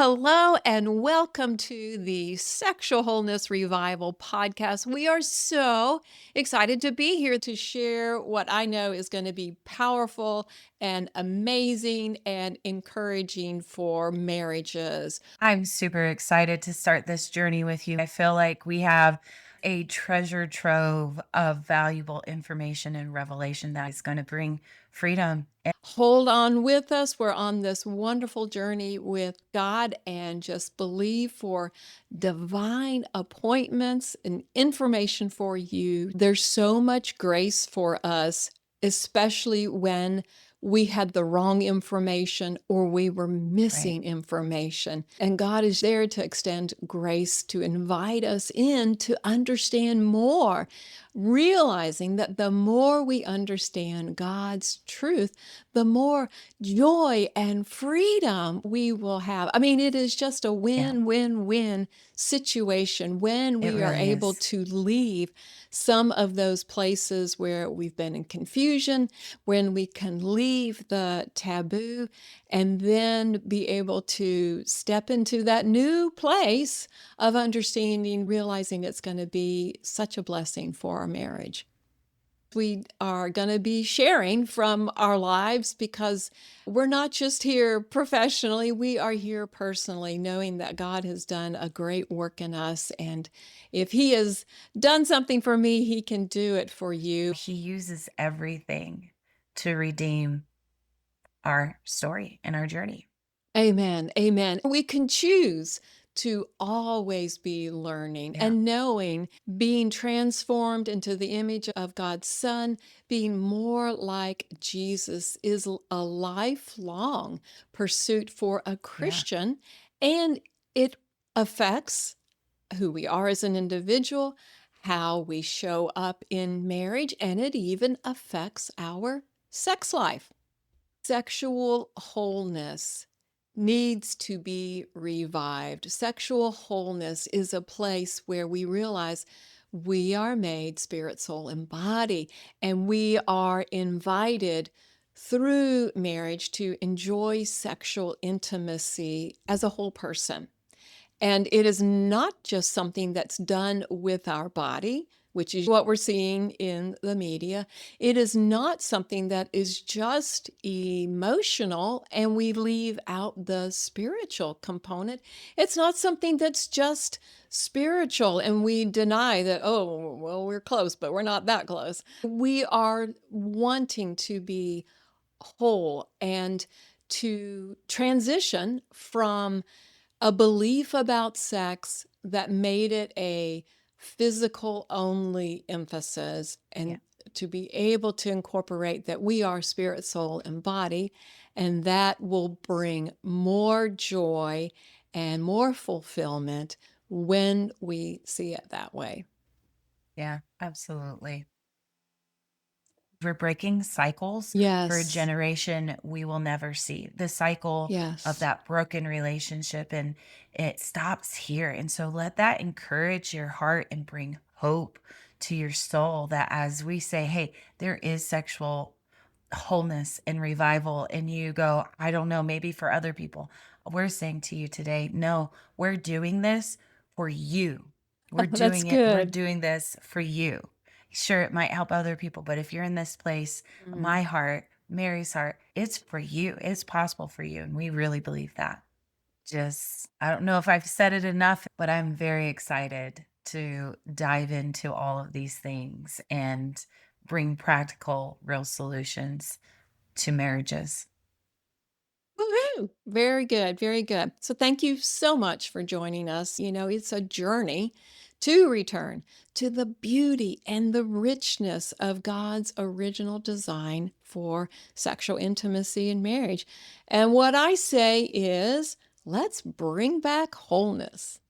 Hello and welcome to the Sexual Wholeness Revival podcast. We are so excited to be here to share what I know is going to be powerful and amazing and encouraging for marriages. I'm super excited to start this journey with you. I feel like we have a treasure trove of valuable information and revelation that is going to bring freedom. Hold on with us. We're on this wonderful journey with God and just believe for divine appointments and information for you. There's so much grace for us, especially when we had the wrong information or we were Right. missing information. And God is there to extend grace, to invite us in to understand more, realizing that the more we understand God's truth, the more joy and freedom we will have. I mean, it is just a Yeah, win-win-win situation when it we are really able is. to leave some of those places where we've been in confusion, when we can leave the taboo and then be able to step into that new place of understanding, realizing it's going to be such a blessing for our marriage. We are going to be sharing from our lives because we're not just here professionally, we are here personally, knowing that God has done a great work in us. And if He has done something for me, He can do it for you. He uses everything to redeem our story and our journey. Amen. Amen. We can choose to always be learning Yeah, and knowing, being transformed into the image of God's Son, being more like Jesus is a lifelong pursuit for a yeah, Christian, and it affects who we are as an individual, how we show up in marriage, and it even affects our sex life. Sexual wholeness needs to be revived. Sexual wholeness is a place where we realize we are made spirit, soul, and body, and we are invited through marriage to enjoy sexual intimacy as a whole person. And it is not just something that's done with our body, which is what we're seeing in the media. It is not something that is just emotional and we leave out the spiritual component. It's not something that's just spiritual and we deny that, oh, well, we're close, but we're not that close. We are wanting to be whole and to transition from a belief about sex that made it a physical only emphasis yeah. and to be able to incorporate that we are spirit, soul, and body, and that will bring more joy and more fulfillment when we see it that way. Yeah, absolutely. We're breaking cycles for a Yes, generation we will never see. The cycle of yes. that broken relationship, and it stops here. And so let that encourage your heart and bring hope to your soul that as we say, hey, there is sexual wholeness and revival, and you go, I don't know, maybe for other people. We're saying to you today, no, we're doing this for you. That's We're good. doing this for you. Sure, it might help other people, but if you're in this place, Mm. my heart, Mary's heart, it's for you. It's possible for you. And we really believe that. Just, I don't know if I've said it enough, but I'm very excited to dive into all of these things and bring practical, real solutions to marriages. Woohoo! Very good, very good. So thank you so much for joining us. You know, it's a journey to return to the beauty and the richness of God's original design for sexual intimacy and marriage. And what I say is, let's bring back wholeness.